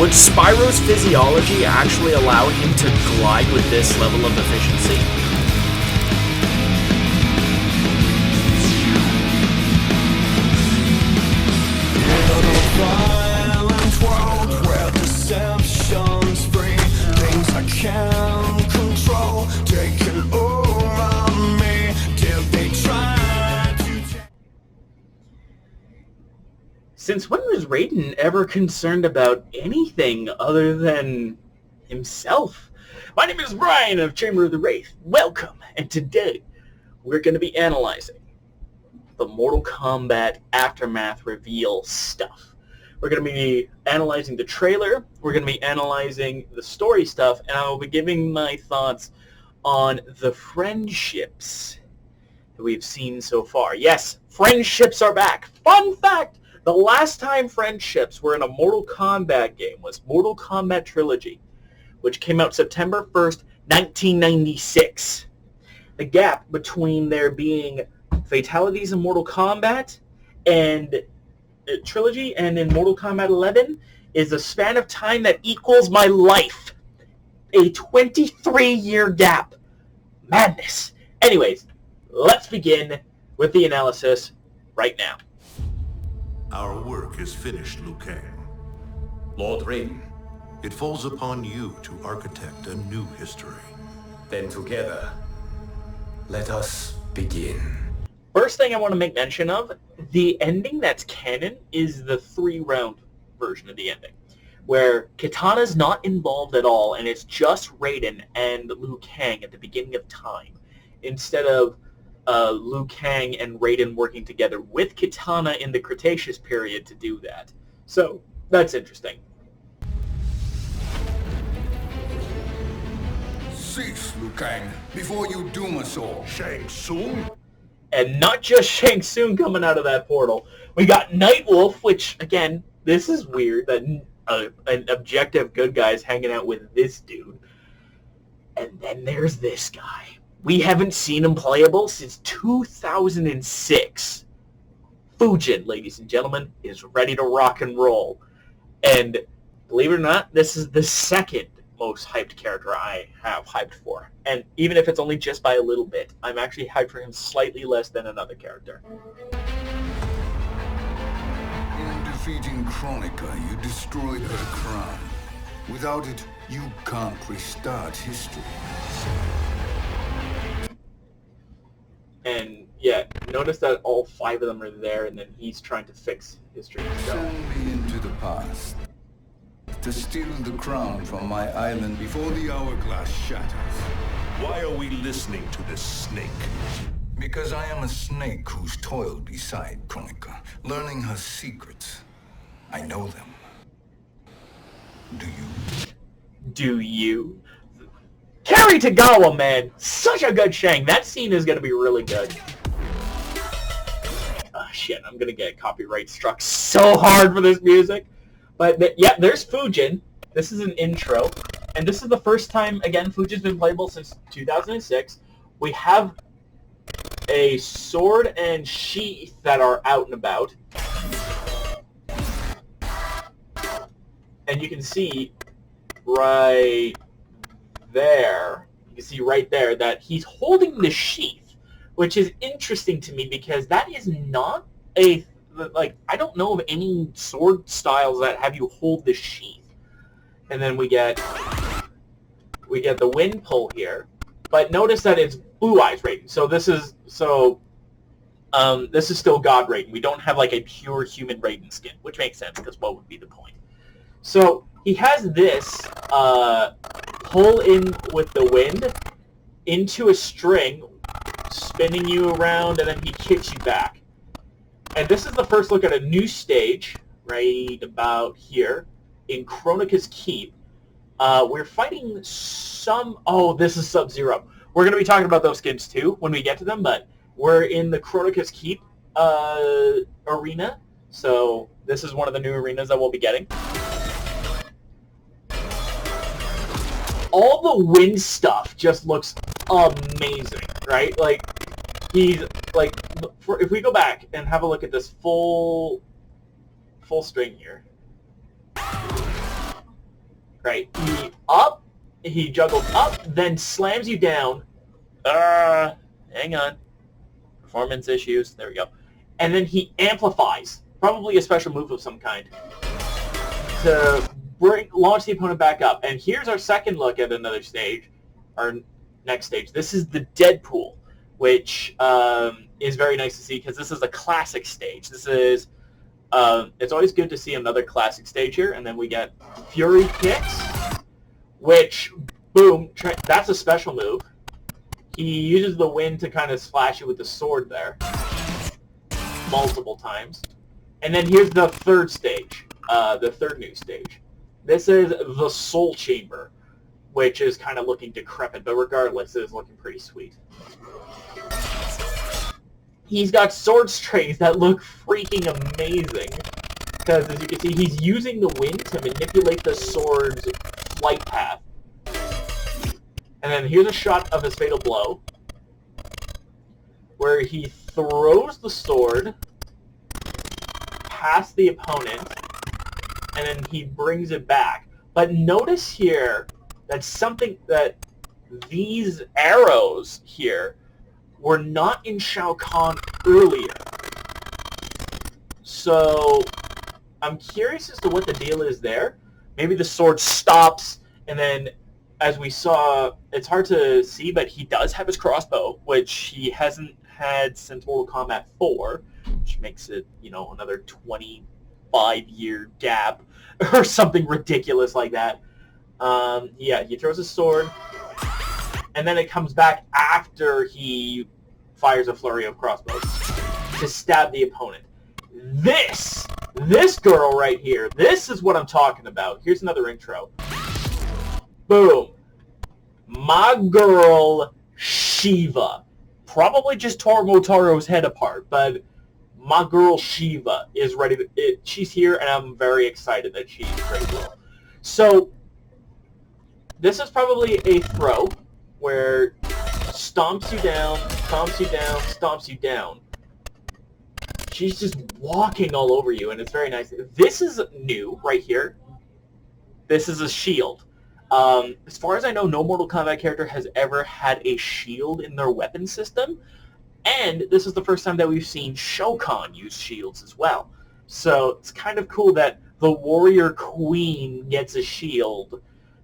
Would Spyro's physiology actually allow him to glide with this level of efficiency? Since when was Raiden ever concerned about anything other than himself? My name is Brian of Chamber of the Wraith. Welcome, and today we're going to be analyzing the Mortal Kombat Aftermath reveal stuff. We're going to be analyzing the trailer, we're going to be analyzing the story stuff, and I will be giving my thoughts on the friendships that we've seen so far. Yes, friendships are back. Fun fact! The last time friendships were in a Mortal Kombat game was Mortal Kombat Trilogy, which came out September 1st, 1996. The gap between there being fatalities in Mortal Kombat and Trilogy and in Mortal Kombat 11 is a span of time that equals my life. A 23-year gap. Madness. Anyways, let's begin with the analysis right now. Our work is finished, Liu Kang. Lord Raiden. It falls upon you to architect a new history. Then together, let us begin. First thing I want to make mention of, the ending that's canon is the 3-round version of the ending, where Kitana's not involved at all, and it's just Raiden and Liu Kang at the beginning of time, instead of Liu Kang and Raiden working together with Kitana in the Cretaceous period to do that. So, that's interesting. Cease, Liu Kang, before you doom us all. Shang Tsung? And not just Shang Tsung coming out of that portal. We got Nightwolf, which, again, this is weird, that an objective good guy is hanging out with this dude. And then there's this guy. We haven't seen him playable since 2006. Fujin, ladies and gentlemen, is ready to rock and roll. And believe it or not, this is the second most hyped character I have hyped for. And even if it's only just by a little bit, I'm actually hyped for him slightly less than another character. In defeating Kronika, you destroyed her crown. Without it, you can't restart history. And yeah, notice that all 5 of them are there, and then he's trying to fix history himself. Send me into the past to steal the crown from my island before the hourglass shatters. Why are we listening to this snake? Because I am a snake who's toiled beside Kronika, learning her secrets. I know them. Do you? Do you? Cary Tagawa, man! Such a good Shang! That scene is going to be really good. Oh, shit, I'm going to get copyright struck so hard for this music. But, yeah, there's Fujin. This is an intro. And this is the first time, again, Fujin's been playable since 2006. We have a sword and sheath that are out and about. And you can see right there, you can see right there that he's holding the sheath, which is interesting to me because that is not a, like, I don't know of any sword styles that have you hold the sheath. And then we get the wind pull here, but notice that it's Blue Eyes Raiden. So this is still God Raiden. We don't have like a pure human Raiden skin, which makes sense because what would be the point? So he has this pull in with the wind into a string, spinning you around, and then he kicks you back. And this is the first look at a new stage, right about here, in Kronika's Keep. We're fighting some... Oh, this is Sub-Zero. We're going to be talking about those skins too when we get to them, but we're in the Kronika's Keep arena. So this is one of the new arenas that we'll be getting. All the wind stuff just looks amazing, right? Like, he's, like, if we go back and have a look at this full string here. Right. He juggles up, then slams you down. Hang on. Performance issues. There we go. And then he amplifies, probably a special move of some kind, to launch the opponent back up. And here's our second look at another stage, our next stage. This is the Deadpool, which is very nice to see because this is a classic stage. This is it's always good to see another classic stage here. And then we get Fury Kicks, which, boom, that's a special move. He uses the wind to kind of slash you with the sword there multiple times. And then here's the third stage, the third new stage. This is the Soul Chamber, which is kind of looking decrepit, but regardless, it is looking pretty sweet. He's got sword strings that look freaking amazing, because as you can see, he's using the wind to manipulate the sword's flight path. And then here's a shot of his fatal blow, where he throws the sword past the opponent, and then he brings it back. But notice here that these arrows here were not in Shao Kahn earlier. So I'm curious as to what the deal is there. Maybe the sword stops, and then, as we saw, it's hard to see, but he does have his crossbow, which he hasn't had since Mortal Kombat 4, which makes it, another 25-year gap or something ridiculous like that. Yeah, he throws his sword, and then it comes back after he fires a flurry of crossbows to stab the opponent. This girl right here, this is what I'm talking about. Here's another intro. Boom. My girl, Shiva. Probably just tore Motaro's head apart, but my girl, Shiva, is ready to... she's here, and I'm very excited that she's ready to go. So, this is probably a throw where stomps you down, stomps you down, stomps you down. She's just walking all over you, and it's very nice. This is new right here. This is a shield. As far as I know, no Mortal Kombat character has ever had a shield in their weapon system, and this is the first time that we've seen Shao Kahn use shields as well. So it's kind of cool that the Warrior Queen gets a shield,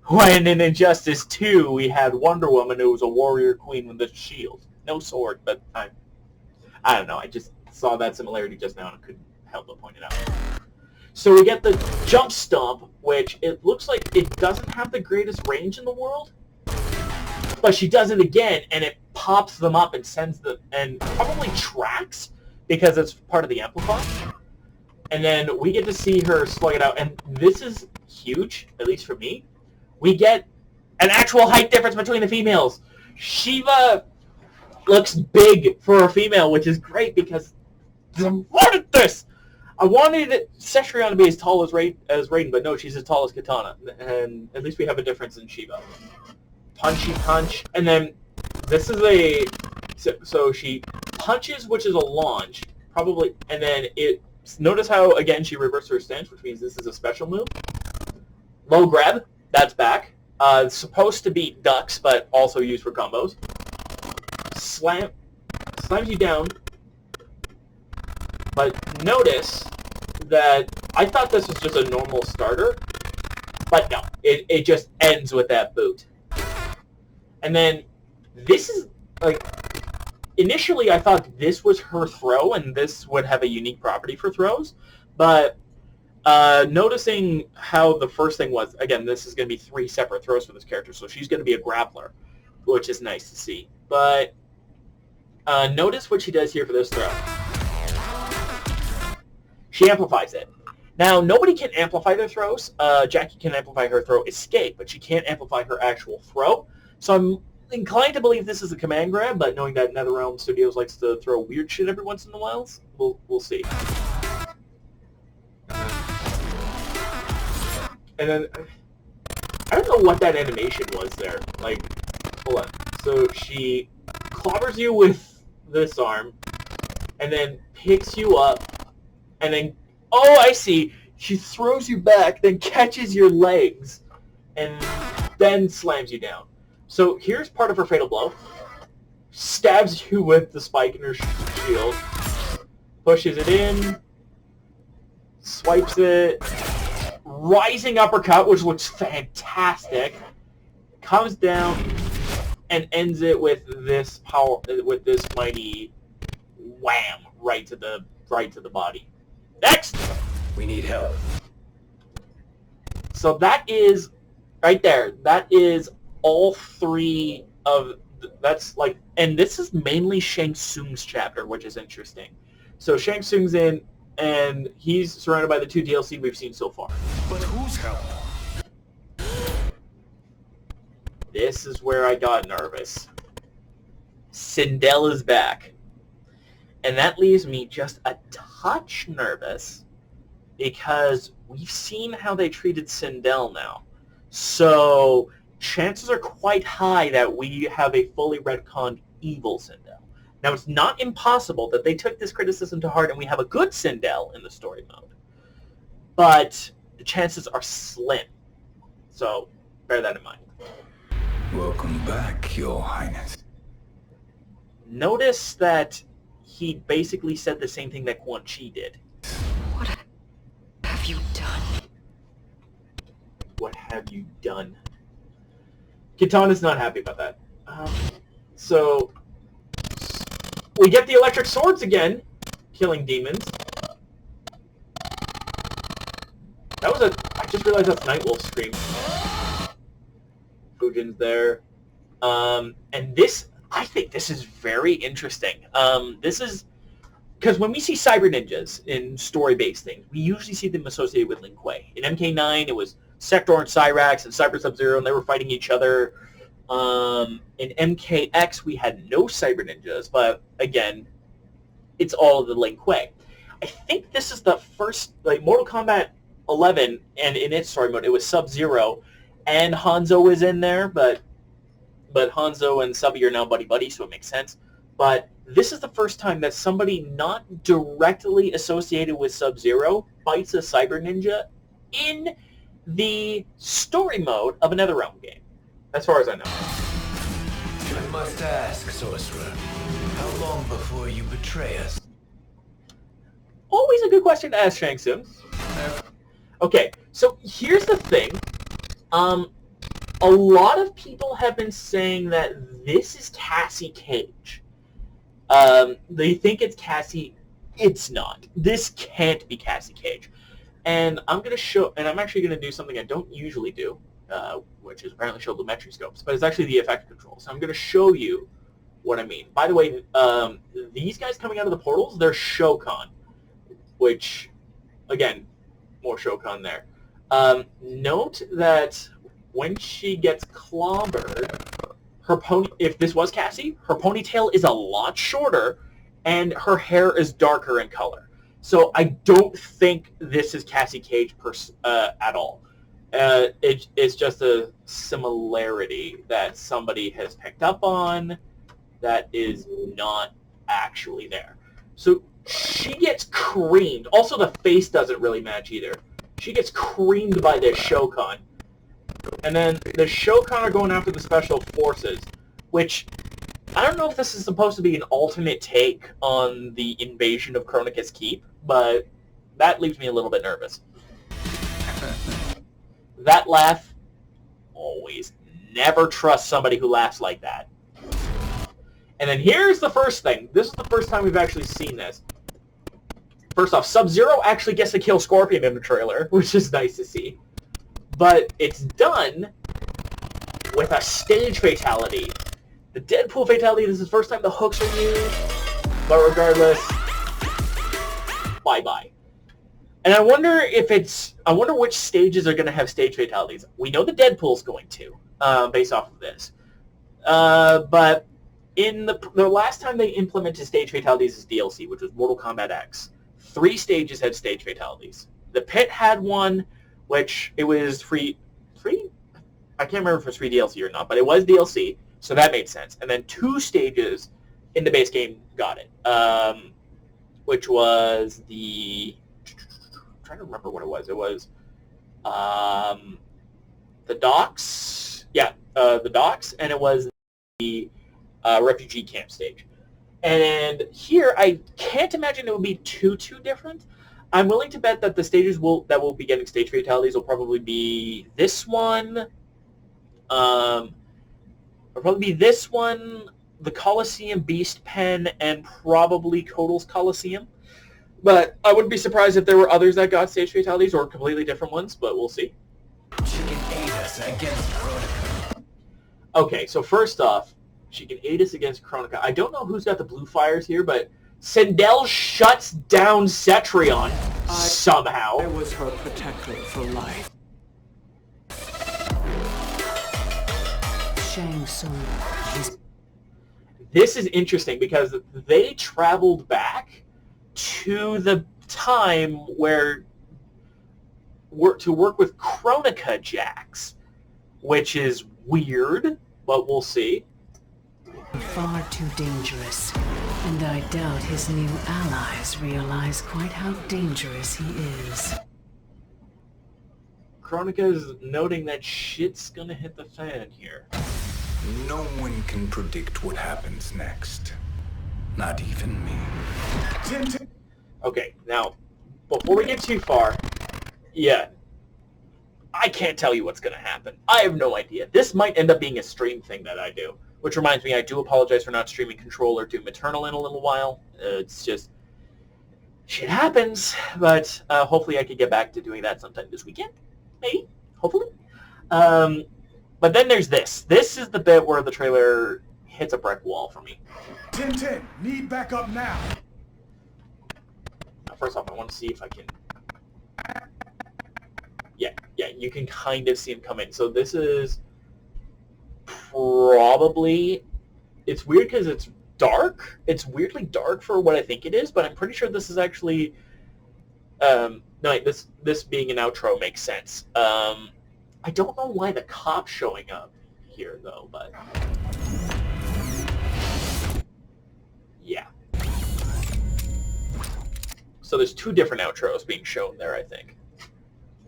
when in Injustice 2 we had Wonder Woman who was a Warrior Queen with a shield. No sword, but I don't know, I just saw that similarity just now and I couldn't help but point it out. So we get the Jump Stomp, which it looks like it doesn't have the greatest range in the world, but she does it again, and it pops them up and sends them, and probably tracks, because it's part of the amplify. And then we get to see her slug it out, and this is huge, at least for me. We get an actual height difference between the females. Shiva looks big for a female, which is great, because I wanted this! I wanted Cetrion to be as tall as Raiden, but no, she's as tall as Katana. And at least we have a difference in Shiva. Punchy punch. And then this is a... So she punches, which is a launch, probably, and then it... Notice how, again, she reversed her stance, which means this is a special move. Low grab. That's back. It's supposed to be ducks, but also used for combos. Slams you down. But notice that I thought this was just a normal starter, but no, it just ends with that boot. And then this is, like, initially I thought this was her throw, and this would have a unique property for throws, but noticing how the first thing was, again, this is going to be 3 separate throws for this character, so she's going to be a grappler, which is nice to see. But notice what she does here for this throw. She amplifies it. Now, nobody can amplify their throws. Jackie can amplify her throw Escape, but she can't amplify her actual throw. So I'm inclined to believe this is a command grab, but knowing that NetherRealm Studios likes to throw weird shit every once in a while, we'll see. And then, I don't know what that animation was there. Like, hold on. So she clobbers you with this arm, and then picks you up, and then, oh, I see. She throws you back, then catches your legs, and then slams you down. So here's part of her fatal blow. Stabs you with the spike in her shield. Pushes it in. Swipes it. Rising uppercut, which looks fantastic. Comes down and ends it with this mighty wham right to the body. Next! We need help. So that is right there. That is all three of that's like, and this is mainly Shang Tsung's chapter, which is interesting. So Shang Tsung's in, and he's surrounded by the 2 DLC we've seen so far. But whose help? This is where I got nervous. Sindel is back. And that leaves me just a touch nervous because we've seen how they treated Sindel now. So chances are quite high that we have a fully retconned evil Sindel. Now, it's not impossible that they took this criticism to heart and we have a good Sindel in the story mode. But the chances are slim. So bear that in mind. Welcome back, Your Highness. Notice that he basically said the same thing that Quan Chi did. What have you done? What have you done? Kitana's not happy about that. So we get the electric swords again, killing demons. I just realized that's Nightwolf's scream. Fujin's there. And this, I think this is very interesting. This is, because when we see cyber ninjas in story-based things, we usually see them associated with Lin Kuei. In MK9, it was Sector and Cyrax and Cyber Sub-Zero, and they were fighting each other. In MKX, we had no cyber ninjas, but again, it's all of the Lin Kuei. I think this is the first, like, Mortal Kombat 11, and in its story mode, it was Sub-Zero, and Hanzo is in there, but Hanzo and Subby are now buddy-buddy, so it makes sense. But this is the first time that somebody not directly associated with Sub-Zero fights a cyber ninja in the story mode of a NetherRealm game, as far as I know. I must ask, Sorcerer, how long before you betray us? Always a good question to ask, Shang Tsung. Okay, so here's the thing. A lot of people have been saying that this is Cassie Cage. They think it's Cassie. It's not. This can't be Cassie Cage. And I'm actually going to do something I don't usually do, which is apparently show lumetri scopes, but it's actually the effect control. So I'm going to show you what I mean. By the way, these guys coming out of the portals, they're Shokan, which, again, more Shokan there. Note that when she gets clobbered, if this was Cassie, her ponytail is a lot shorter, and her hair is darker in color. So I don't think this is Cassie Cage at all. It's just a similarity that somebody has picked up on that is not actually there. So she gets creamed. Also, the face doesn't really match either. She gets creamed by this Shokan. And then the Shokan are going after the Special Forces, which I don't know if this is supposed to be an alternate take on the invasion of Kronika's Keep, but that leaves me a little bit nervous. That laugh, always. Never trust somebody who laughs like that. And then here's the first thing. This is the first time we've actually seen this. First off, Sub-Zero actually gets to kill Scorpion in the trailer, which is nice to see. But it's done with a stage fatality. The Deadpool fatality, this is the first time the hooks are used. But regardless, bye-bye. And I wonder which stages are going to have stage fatalities. We know the Deadpool's going to, based off of this. But in the last time they implemented stage fatalities as DLC, which was Mortal Kombat X, 3 stages had stage fatalities. The Pit had one, which it was free. I can't remember if it was free DLC or not, but it was DLC, so that made sense. And then 2 stages in the base game got it, which was the... I'm trying to remember what it was. It was the the docks. Yeah, the docks, and it was the refugee camp stage. And here, I can't imagine it would be too different. I'm willing to bet that the stages that will be getting stage fatalities will probably be this one. It'll probably be this one, the Coliseum Beast Pen, and probably Kotal's Coliseum. But I wouldn't be surprised if there were others that got stage fatalities or completely different ones, but we'll see. She can aid us against Kronika. Okay, so first off, she can aid us against Kronika. I don't know who's got the blue fires here, but Sindel shuts down Cetrion somehow. I was her protector for life. Shang Tsung, he's... This is interesting because they traveled back to the time where to work with Kronika Jax, which is weird, but we'll see. Far too dangerous, and I doubt his new allies realize quite how dangerous he is. Kronika is noting that shit's gonna hit the fan here. No one can predict what happens next. Not even me. Okay, now, before we get too far, yeah, I can't tell you what's gonna happen. I have no idea. This might end up being a stream thing that I do. Which reminds me, I do apologize for not streaming Control or Doom Eternal in a little while. It's just, shit happens, but hopefully I can get back to doing that sometime this weekend. Maybe, hopefully. But then there's this. This is the bit where the trailer hits a brick wall for me. 10-10, need backup now. Now, first off, I want to see if I can... Yeah, you can kind of see him come in. So this is... probably, it's weird because it's dark. It's weirdly dark for what I think it is, but I'm pretty sure this is actually, no, this being an outro makes sense. I don't know why the cop's showing up here though, but yeah. So there's two different outros being shown there, I think.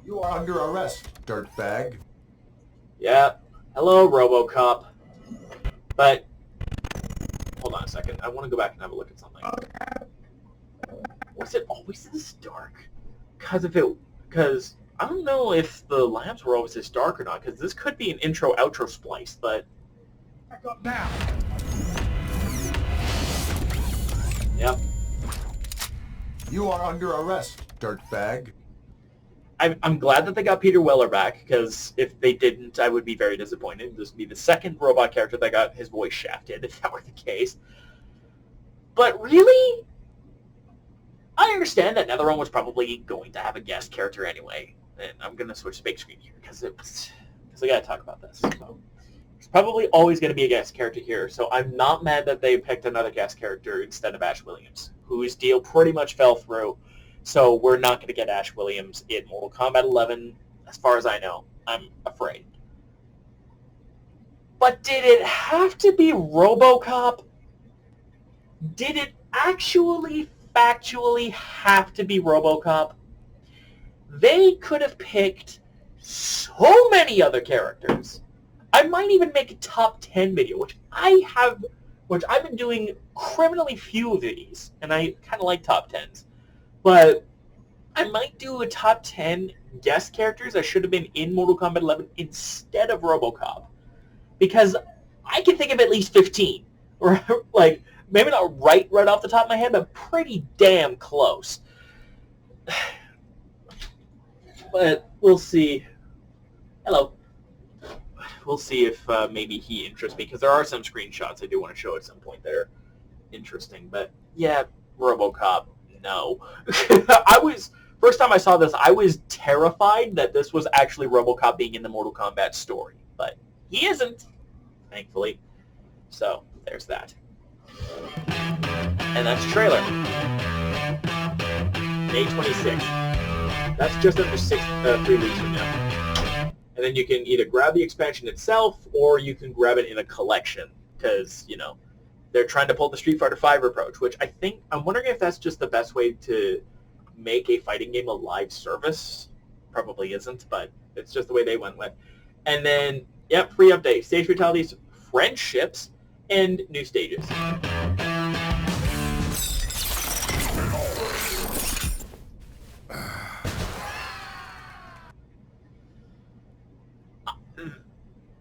You are under arrest, dirtbag. Yeah. Hello, RoboCop. But, hold on a second. I want to go back and have a look at something. Was it always this dark? Because I don't know if the lamps were always this dark or not, because this could be an intro-outro splice, but... Back up now. Yep. You are under arrest, dirtbag. I'm glad that they got Peter Weller back, because if they didn't, I would be very disappointed. This would be the second robot character that got his voice shafted, if that were the case. But really? I understand that NetherRealm was probably going to have a guest character anyway. And I'm going to switch to big screen here, because I got to talk about this. So, there's probably always going to be a guest character here, so I'm not mad that they picked another guest character instead of Ash Williams, whose deal pretty much fell through. So we're not going to get Ash Williams in Mortal Kombat 11, as far as I know. I'm afraid. But did it have to be RoboCop? Did it actually, factually have to be RoboCop? They could have picked so many other characters. I might even make a top 10 video, which I've been doing criminally few of these, and I kind of like top 10s. But I might do a top 10 guest characters that should have been in Mortal Kombat 11 instead of RoboCop. Because I can think of at least 15. Or, like, maybe not right off the top of my head, but pretty damn close. But we'll see. Hello. We'll see if maybe he interests me, because there are some screenshots I do want to show at some point that are interesting. But, yeah, RoboCop. No. First time I saw this, I was terrified that this was actually RoboCop being in the Mortal Kombat story. But he isn't, thankfully. So, there's that. And that's the trailer. May 26th. That's just under 3 weeks from now. And then you can either grab the expansion itself, or you can grab it in a collection. Because, you know, they're trying to pull the Street Fighter V approach, which I'm wondering if that's just the best way to make a fighting game a live service. Probably isn't, but it's just the way they went with. And then, yep, free update. Stage fatalities, friendships, and new stages.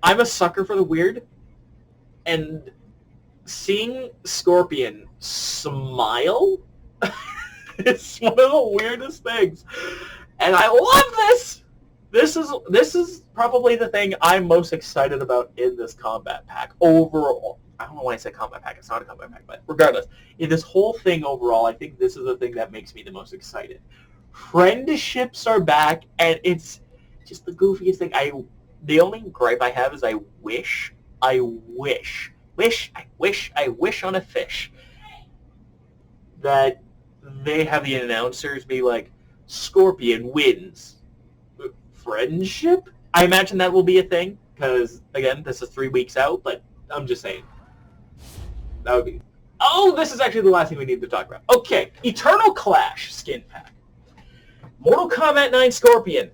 I'm a sucker for the weird, and seeing Scorpion smile is one of the weirdest things. And I love this! This is probably the thing I'm most excited about in this combat pack overall. I don't know why I said combat pack. It's not a combat pack, but regardless, in this whole thing overall, I think this is the thing that makes me the most excited. Friendships are back, and it's just the goofiest thing. The only gripe I have is I wish on a fish that they have the announcers be like, Scorpion wins. Friendship? I imagine that will be a thing, because, again, this is 3 weeks out, but I'm just saying. That would be... Oh, this is actually the last thing we need to talk about. Okay, Eternal Clash skin pack. Mortal Kombat 9 Scorpion.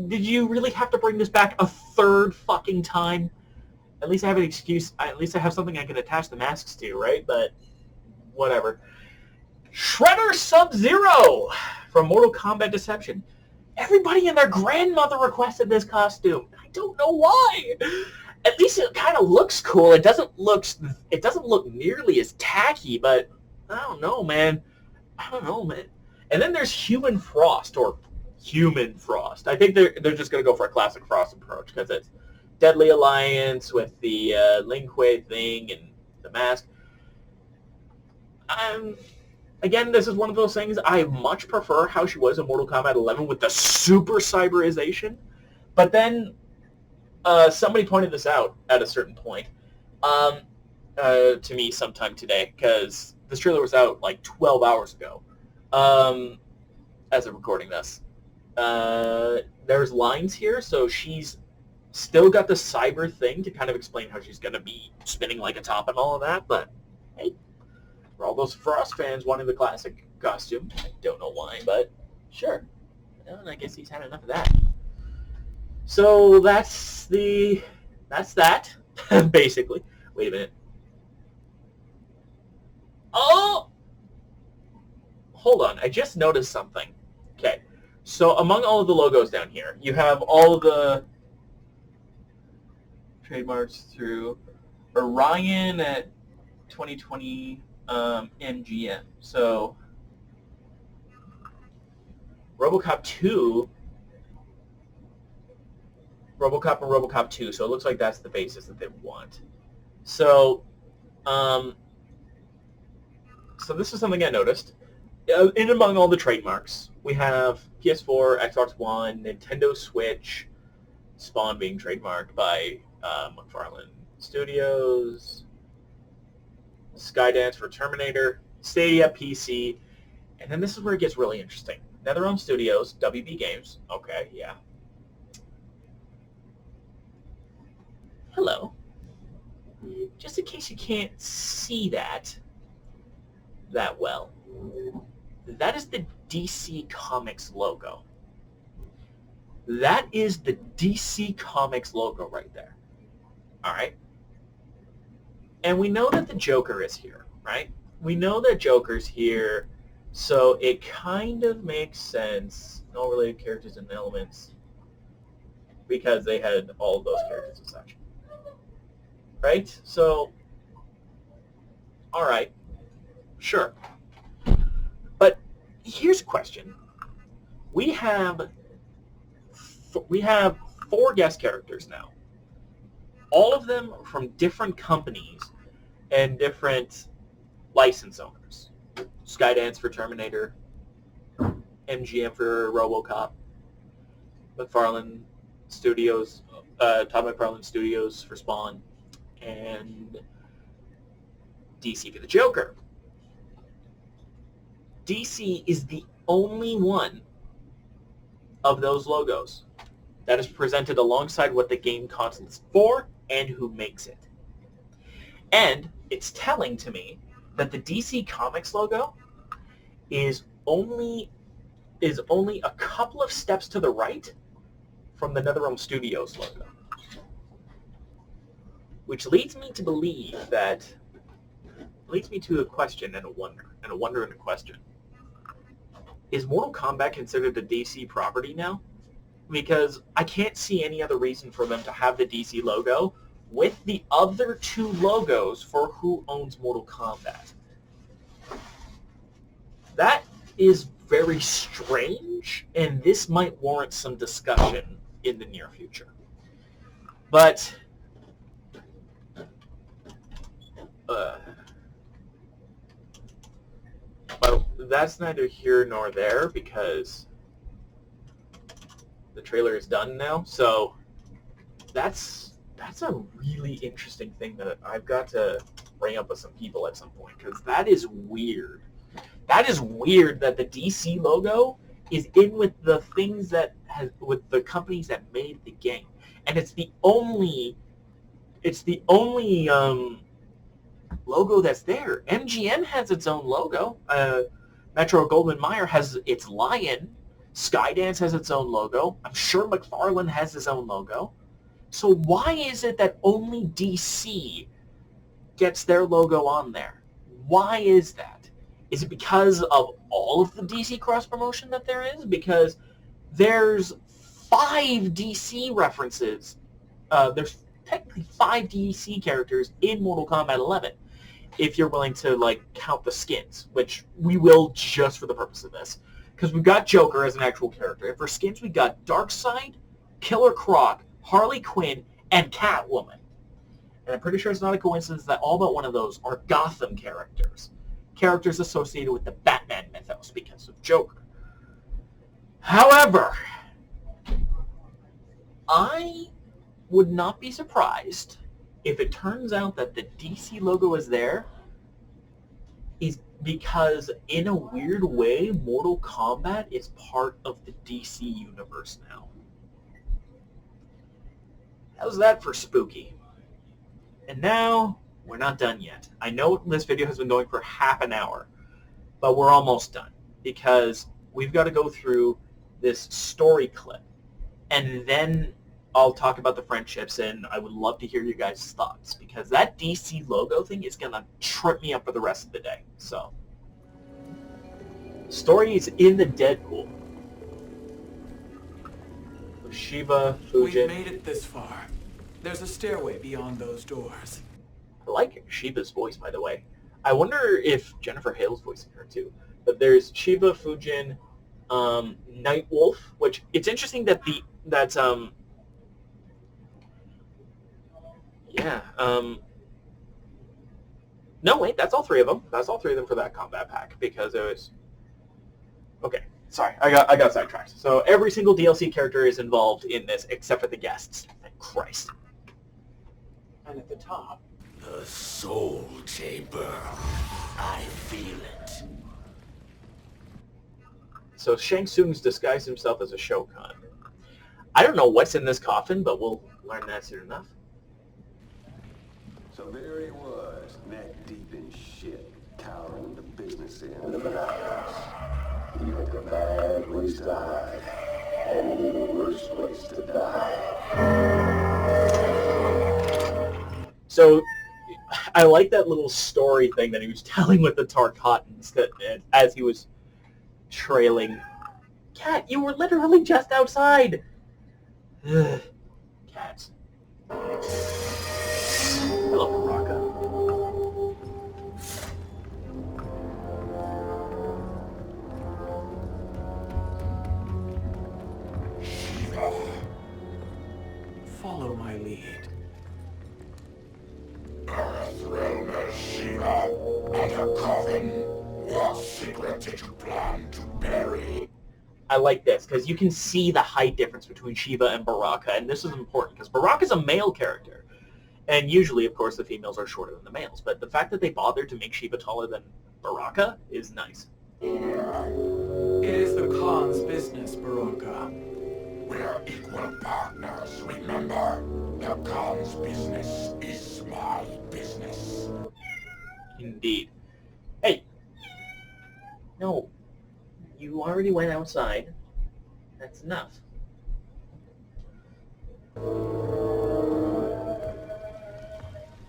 Did you really have to bring this back a third fucking time? At least I have an excuse. At least I have something I can attach the masks to, right? But whatever. Shredder Sub-Zero from Mortal Kombat Deception. Everybody and their grandmother requested this costume. I don't know why. At least it kind of looks cool. It doesn't look nearly as tacky, but I don't know, man. And then there's Human Frost, or Human Frost. I think they're just going to go for a classic Frost approach, because it's Deadly Alliance with the Lin Kuei thing and the mask. Again, this is one of those things, I much prefer how she was in Mortal Kombat 11 with the super cyberization. But then somebody pointed this out at a certain point to me sometime today, because this trailer was out like 12 hours ago as of recording this. There's lines here, so she's still got the cyber thing to kind of explain how she's going to be spinning like a top and all of that, but hey, for all those Frost fans wanting the classic costume, I don't know why, but sure. Well, I guess he's had enough of that. So that's that, basically. Wait a minute. Oh! Hold on, I just noticed something. Okay, so among all of the logos down here, you have all of the trademarks through Orion at 2020 MGM. So RoboCop and RoboCop 2, so it looks like that's the basis that they want. So so this is something I noticed. In among all the trademarks, we have PS4, Xbox One, Nintendo Switch, Spawn being trademarked by McFarlane Studios, Skydance for Terminator, Stadia, PC, and then this is where it gets really interesting. NetherRealm Studios, WB Games, okay, yeah. Hello. Just in case you can't see that well, that is the DC Comics logo. That is the DC Comics logo right there. Alright? And we know that the Joker is here, right? We know that Joker's here, so it kind of makes sense. No related characters and elements, because they had all of those characters and such. Right? So, alright. Sure. But here's a question. We have 4 guest characters now. All of them from different companies and different license owners. Skydance for Terminator, MGM for RoboCop, McFarlane Studios, Todd McFarlane Studios for Spawn, and DC for the Joker. DC is the only one of those logos that is presented alongside what the game console is for and who makes it. And it's telling to me that the DC Comics logo is only a couple of steps to the right from the NetherRealm Studios logo. Which leads me to believe that... leads me to a question and a wonder. And a wonder and a question. Is Mortal Kombat considered a DC property now? Because I can't see any other reason for them to have the DC logo with the other two logos for who owns Mortal Kombat. That is very strange, and this might warrant some discussion in the near future. But that's neither here nor there, because the trailer is done now. So that's a really interesting thing that I've got to bring up with some people at some point, because that is weird. That is weird that the DC logo is in with the things that with the companies that made the game, and it's the only logo that's there. MGM has its own logo. Metro Goldwyn Mayer has its lion. Skydance has its own logo. I'm sure McFarlane has his own logo. So why is it that only DC gets their logo on there? Why is that? Is it because of all of the DC cross-promotion that there is? Because there's 5 DC references. There's technically 5 DC characters in Mortal Kombat 11. If you're willing to count the skins, which we will just for the purpose of this. Because we've got Joker as an actual character. And for skins, we've got Darkseid, Killer Croc, Harley Quinn, and Catwoman. And I'm pretty sure it's not a coincidence that all but one of those are Gotham characters. Characters associated with the Batman mythos because of Joker. However, I would not be surprised if it turns out that the DC logo is there is because, in a weird way, Mortal Kombat is part of the DC universe now. How's that for spooky? And now, we're not done yet. I know this video has been going for half an hour, but we're almost done, because we've got to go through this story clip, and then I'll talk about the friendships, and I would love to hear you guys' thoughts, because that DC logo thing is going to trip me up for the rest of the day. So, story is in the Deadpool. Shiva, Fujin. We've made it this far. There's a stairway beyond those doors. I like Shiva's voice, by the way. I wonder if Jennifer Hale's voicing her too. But there's Shiva, Fujin, Nightwolf, which it's interesting that no, wait, that's all 3 of them. That's all 3 of them for that combat pack, because it was... Okay, sorry, I got sidetracked. So every single DLC character is involved in this, except for the guests. Thank Christ. And at the top, The Soul Chamber. I feel it. So Shang Tsung's disguised himself as a Shogun. I don't know what's in this coffin, but we'll learn that soon enough. So there he was, neck deep in shit, cowering the business end of an outhouse. He picked a bad place to hide, and the worst place to die. So I like that little story thing that he was telling with the Tarkatans, that as he was trailing. Cat, you were literally just outside. Ugh. Cats. Hello, Baraka. follow my lead. Earth-realm as Shiva, and a coven. What secret did you plan to bury? I like this, because you can see the height difference between Shiva and Baraka, and this is important, because Baraka's a male character. And usually, of course, the females are shorter than the males, but the fact that they bothered to make Shiva taller than Baraka is nice. It is the Khan's business, Baraka. We're equal partners, remember? The Khan's business is my business. Indeed. Hey! No. You already went outside. That's enough.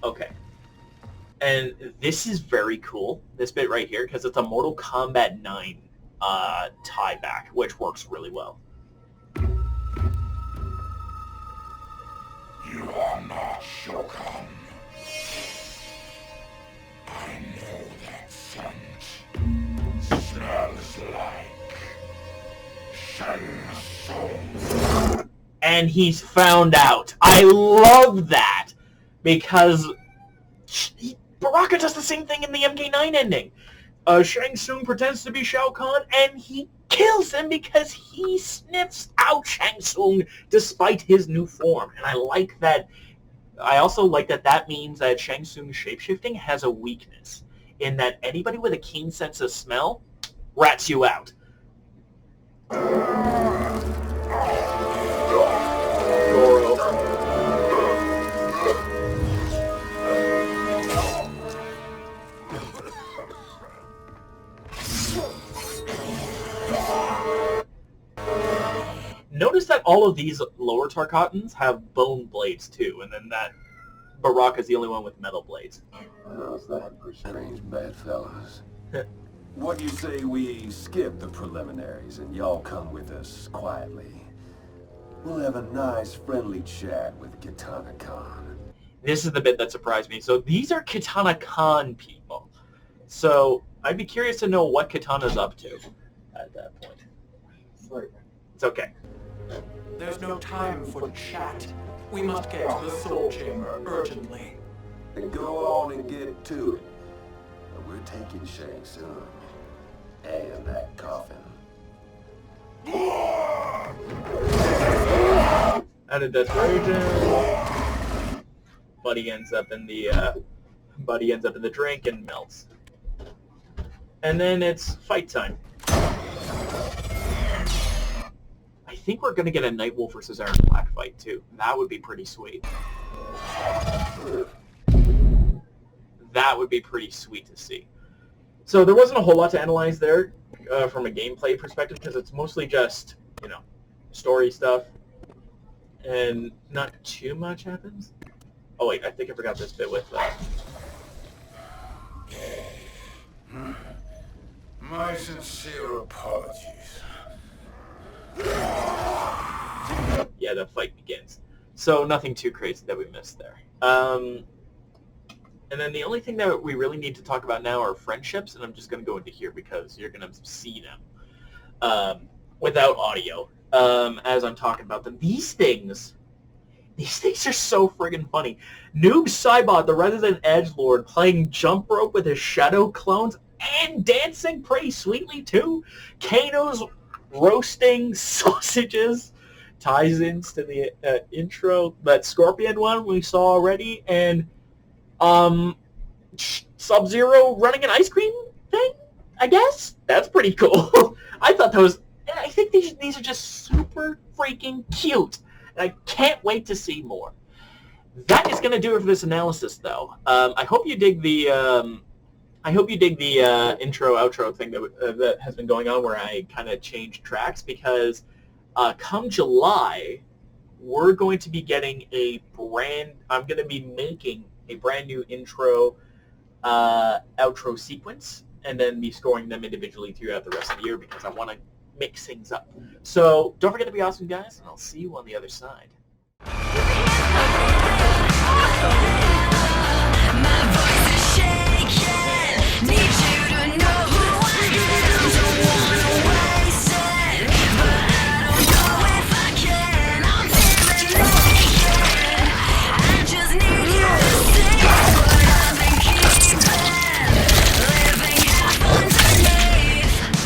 Okay. And this is very cool, this bit right here, because it's a Mortal Kombat 9 tie back, which works really well. You are not Shogun. I know that scent. Smells like Shang Tsung. And he's found out. I love that, because Baraka does the same thing in the MK9 ending. Shang Tsung pretends to be Shao Kahn, and he kills him because he sniffs out Shang Tsung despite his new form. And I like that. I also like that that means that Shang Tsung's shapeshifting has a weakness, in that anybody with a keen sense of smell rats you out. Goro. Notice that all of these lower Tarkatans have bone blades too, and then that Baraka's the only one with metal blades. How's that for strange bedfellows? What do you say we skip the preliminaries and y'all come with us quietly? We'll have a nice friendly chat with Katana Khan. This is the bit that surprised me. So these are Katana Khan people. So I'd be curious to know what Katana's up to at that point. It's okay. There's no time for chat. We must get to the Soul Chamber urgently. Then go on and get to it. We're taking Shang Tsung and that coffin. Out of desperation, Buddy ends up in the drink and melts. And then it's fight time. I think we're gonna get a Nightwolf versus Iron Black fight too. That would be pretty sweet. That would be pretty sweet to see. So there wasn't a whole lot to analyze there from a gameplay perspective, because it's mostly just, you know, story stuff, and not too much happens. Oh wait, I think I forgot this bit with My sincere apologies. yeah, the fight begins. So nothing too crazy that we missed there. And then the only thing that we really need to talk about now are friendships, and I'm just going to go into here because you're going to see them without audio as I'm talking about them. These things are so friggin' funny. Noob Saibot, the resident edgelord, playing jump rope with his shadow clones and dancing pretty sweetly too. Kano's roasting sausages ties into the intro. That Scorpion one we saw already, and Sub-Zero running an ice cream thing, I guess? That's pretty cool. I thought that was... I think these are just super freaking cute. And I can't wait to see more. That is going to do it for this analysis, though. I hope you dig the... intro outro thing that has been going on, where I kind of changed tracks, because come July, we're going to be getting I'm going to be making a brand new intro, outro sequence, and then be scoring them individually throughout the rest of the year, because I want to mix things up. So don't forget to be awesome, guys, and I'll see you on the other side.